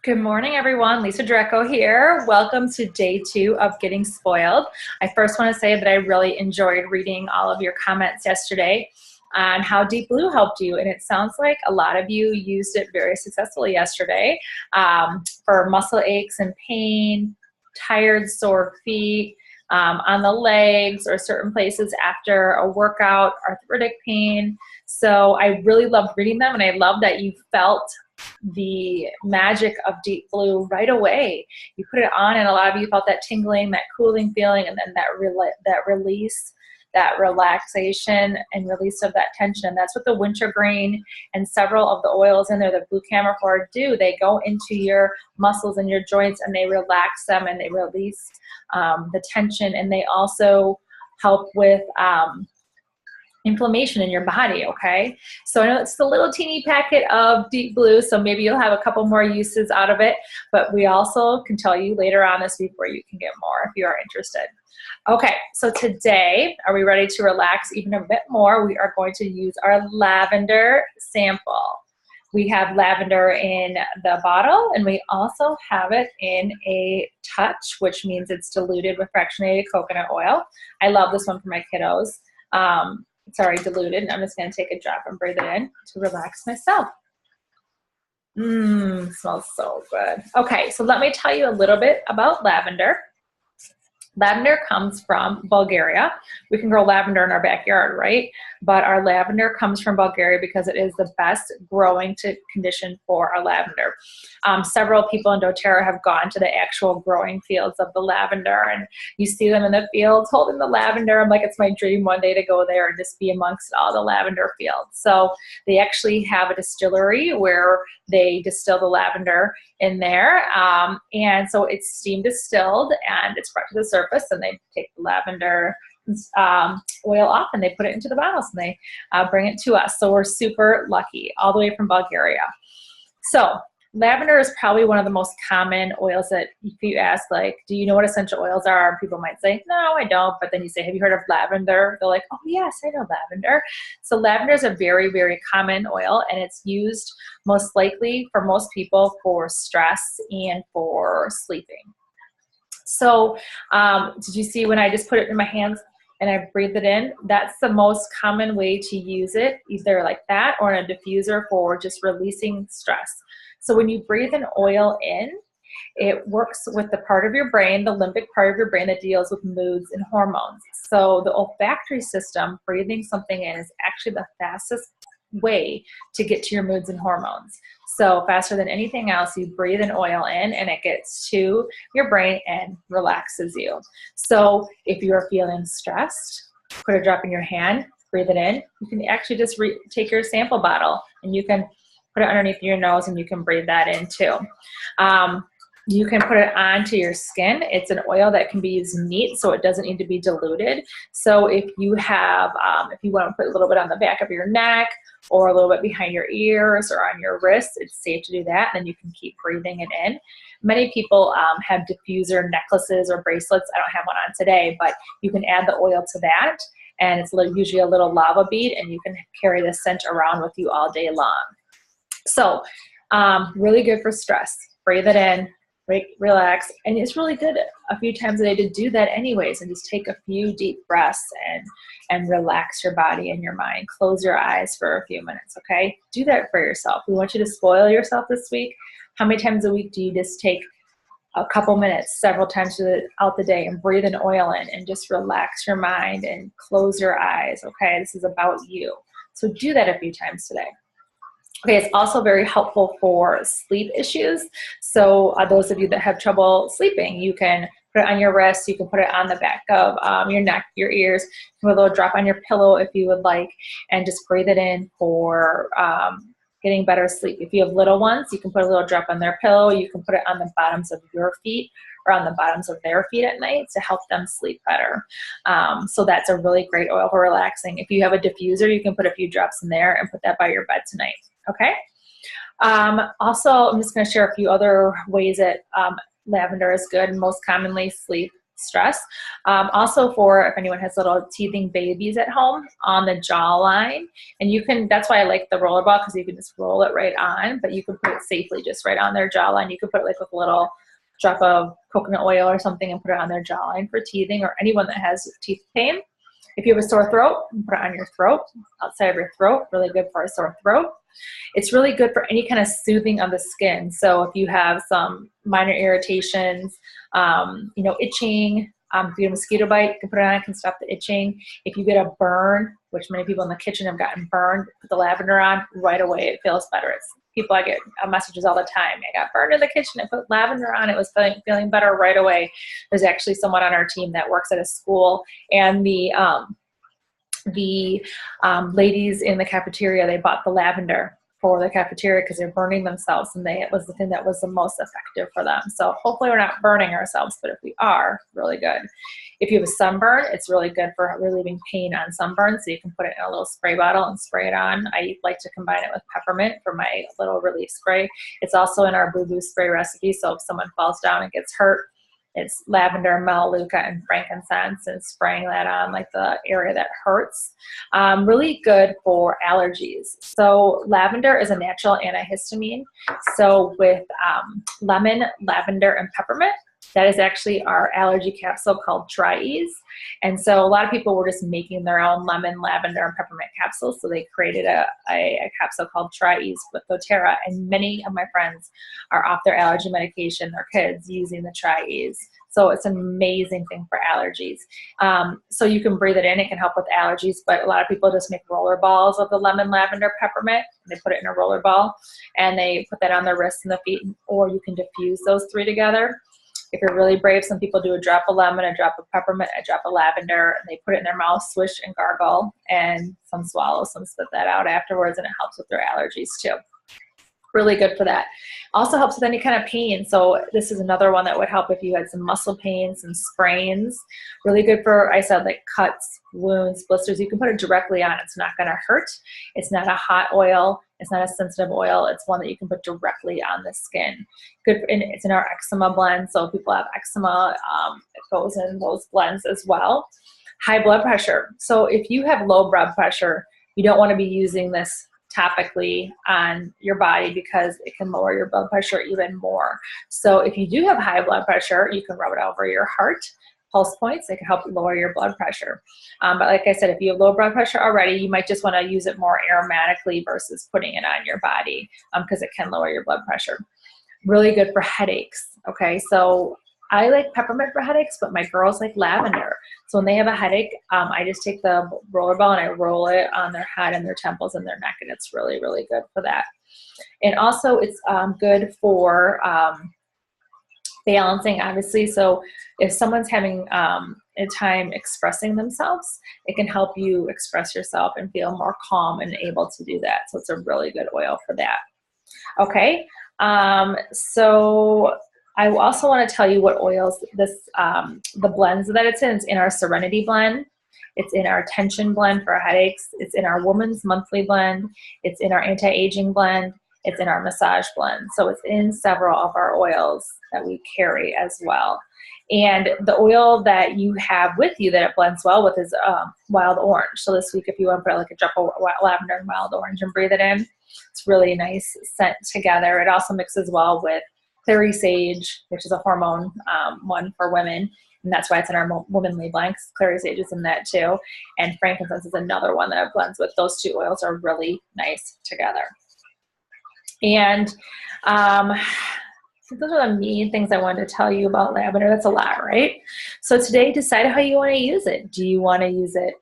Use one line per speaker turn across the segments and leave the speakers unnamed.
Good morning, everyone. Lisa Dreco here. Welcome to day 2 of Getting Spoiled. I first want to say that I really enjoyed reading all of your comments yesterday on how Deep Blue helped you. And it sounds like a lot of you used it very successfully yesterday for muscle aches and pain, tired, sore feet, on the legs or certain places after a workout, arthritic pain. So I really loved reading them, and I love that you felt the magic of Deep Blue right away. You put it on and a lot of you felt that tingling, that cooling feeling, and then that release, that relaxation and release of that tension. That's what the wintergreen and several of the oils in there, the blue camouflage, do. They go into your muscles and your joints and they relax them and they release the tension, and they also help with inflammation in your body, okay? So I know it's a little teeny packet of Deep Blue, so maybe you'll have a couple more uses out of it, but we also can tell you later on this week where you can get more if you are interested. Okay, so today, are we ready to relax even a bit more? We are going to use our lavender sample. We have lavender in the bottle, and we also have it in a touch, which means it's diluted with fractionated coconut oil. I love this one for my kiddos. It's already diluted. I'm just going to take a drop and breathe it in to relax myself. Smells so good. Okay, so let me tell you a little bit about lavender. Lavender comes from Bulgaria. We can grow lavender in our backyard, right? But our lavender comes from Bulgaria because it is the best growing condition for our lavender. Several people in doTERRA have gone to the actual growing fields of the lavender, and you see them in the fields holding the lavender. I'm like, it's my dream one day to go there and just be amongst all the lavender fields. So they actually have a distillery where they distill the lavender in there. And so it's steam distilled and it's brought to the surface, and they take the lavender oil off and they put it into the bottles and they bring it to us. So we're super lucky, all the way from Bulgaria. So lavender is probably one of the most common oils that if you ask, like, do you know what essential oils are? People might say, no, I don't. But then you say, have you heard of lavender? They're like, oh yes, I know lavender. So lavender is a very, very common oil, and it's used most likely for most people for stress and for sleeping. So did you see when I just put it in my hands and I breathe it in? That's the most common way to use it, either like that or in a diffuser for just releasing stress. So when you breathe an oil in, it works with the part of your brain, the limbic part of your brain that deals with moods and hormones. So the olfactory system, breathing something in, is actually the fastest way to get to your moods and hormones. So faster than anything else, you breathe an oil in and it gets to your brain and relaxes you. So if you're feeling stressed, put a drop in your hand, breathe it in. You can actually just take your sample bottle and you can put it underneath your nose and you can breathe that in too. You can put it onto your skin. It's an oil that can be used neat, so it doesn't need to be diluted. So if you have, if you want to put a little bit on the back of your neck or a little bit behind your ears or on your wrists, it's safe to do that. And then you can keep breathing it in. Many people have diffuser necklaces or bracelets. I don't have one on today, but you can add the oil to that. And it's usually a little lava bead, and you can carry this scent around with you all day long. So really good for stress. Breathe it in. Relax, and it's really good a few times a day to do that anyways, and just take a few deep breaths and relax your body and your mind. Close your eyes for a few minutes, okay? Do that for yourself. We want you to spoil yourself this week. How many times a week do you just take a couple minutes several times throughout the day and breathe an oil in and just relax your mind and close your eyes, okay? This is about you. So do that a few times today. Okay, it's also very helpful for sleep issues. So those of you that have trouble sleeping, you can put it on your wrist, you can put it on the back of your neck, your ears, you can put a little drop on your pillow if you would like, and just breathe it in for getting better sleep. If you have little ones, you can put a little drop on their pillow, you can put it on the bottoms of your feet or on the bottoms of their feet at night to help them sleep better. So that's a really great oil for relaxing. If you have a diffuser, you can put a few drops in there and put that by your bed tonight. Okay. Also, I'm just going to share a few other ways that lavender is good. Most commonly, stress. Also for if anyone has little teething babies at home, on the jawline. And you can, that's why I like the roller ball, because you can just roll it right on, but you can put it safely just right on their jawline. You can put it like with a little drop of coconut oil or something and put it on their jawline for teething, or anyone that has teeth pain. If you have a sore throat, put it on your throat, outside of your throat, really good for a sore throat. It's really good for any kind of soothing of the skin. So if you have some minor irritations, itching, if you get a mosquito bite, you can put it on, it can stop the itching. If you get a burn, which many people in the kitchen have gotten burned, put the lavender on right away. It feels better. I get messages all the time. I got burned in the kitchen. I put lavender on. It was feeling better right away. There's actually someone on our team that works at a school, and the ladies in the cafeteria, they bought the lavender for the cafeteria because they're burning themselves, and it was the thing that was the most effective for them. So hopefully we're not burning ourselves, but if we are, really good. If you have a sunburn, it's really good for relieving pain on sunburn, so you can put it in a little spray bottle and spray it on. I like to combine it with peppermint for my little relief spray. It's also in our Boo Boo spray recipe, so if someone falls down and gets hurt, it's lavender, melaleuca, and frankincense, and spraying that on like the area that hurts. Really good for allergies. So lavender is a natural antihistamine. So with lemon, lavender, and peppermint, that is actually our allergy capsule called Tri-Ease. And so a lot of people were just making their own lemon, lavender, and peppermint capsules. So they created a capsule called Tri-Ease with doTERRA. And many of my friends are off their allergy medication, their kids, using the Tri-Ease. So it's an amazing thing for allergies. So you can breathe it in. It can help with allergies, but a lot of people just make roller balls of the lemon, lavender, peppermint. They put it in a roller ball, and they put that on their wrists and the feet, or you can diffuse those three together. If you're really brave, some people do a drop of lemon, a drop of peppermint, a drop of lavender, and they put it in their mouth, swish and gargle, and some swallow, some spit that out afterwards, and it helps with their allergies too. Really good for that. Also helps with any kind of pain. So this is another one that would help if you had some muscle pains, some sprains. Really good for, I said, like cuts, wounds, blisters. You can put it directly on. It's not going to hurt. It's not a hot oil. It's not a sensitive oil. It's one that you can put directly on the skin. Good. It's in our eczema blend. So if people have eczema, it goes in those blends as well. High blood pressure. So if you have low blood pressure, you don't want to be using this topically on your body because it can lower your blood pressure even more. So if you do have high blood pressure, you can rub it over your heart, pulse points. It can help lower your blood pressure. But like I said, if you have low blood pressure already, you might just want to use it more aromatically versus putting it on your body because it can lower your blood pressure. Really good for headaches. Okay, so I like peppermint for headaches, but my girls like lavender. So when they have a headache, I just take the roller ball and I roll it on their head and their temples and their neck, and it's really, really good for that. And also it's good for balancing, obviously. So if someone's having a time expressing themselves, it can help you express yourself and feel more calm and able to do that. So it's a really good oil for that. Okay, so I also want to tell you what oils the blends that it's in. It's in our Serenity blend. It's in our Tension blend for headaches. It's in our Woman's Monthly blend. It's in our Anti-Aging blend. It's in our Massage blend. So it's in several of our oils that we carry as well. And the oil that you have with you that it blends well with is wild orange. So this week, if you want to put like a drop of lavender and wild orange and breathe it in, it's really nice scent together. It also mixes well with clary sage, which is a hormone one for women, and that's why it's in our womanly blends. Clary sage is in that too, and frankincense is another one that blends with. Those two oils are really nice together. And those are the main things I wanted to tell you about lavender. That's a lot, right? So today, decide how you want to use it. Do you want to use it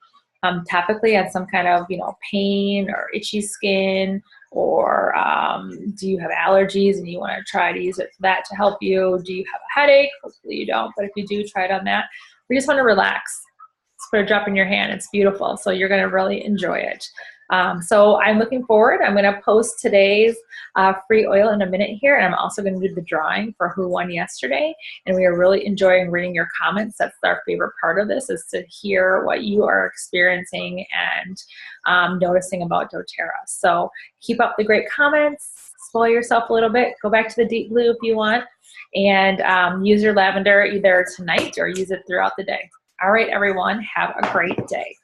topically on some kind of pain or itchy skin? Or do you have allergies and you want to try to use it for that to help you? Do you have a headache? Hopefully you don't, but if you do, try it on that. We just want to relax. Just put a drop in your hand. It's beautiful, so you're going to really enjoy it. So I'm looking forward. I'm going to post today's free oil in a minute here, and I'm also going to do the drawing for who won yesterday. And we are really enjoying reading your comments. That's our favorite part of this, is to hear what you are experiencing and noticing about doTERRA. So keep up the great comments. spoil yourself a little bit. Go back to the deep blue if you want, and use your lavender either tonight or use it throughout the day. All right, everyone, have a great day.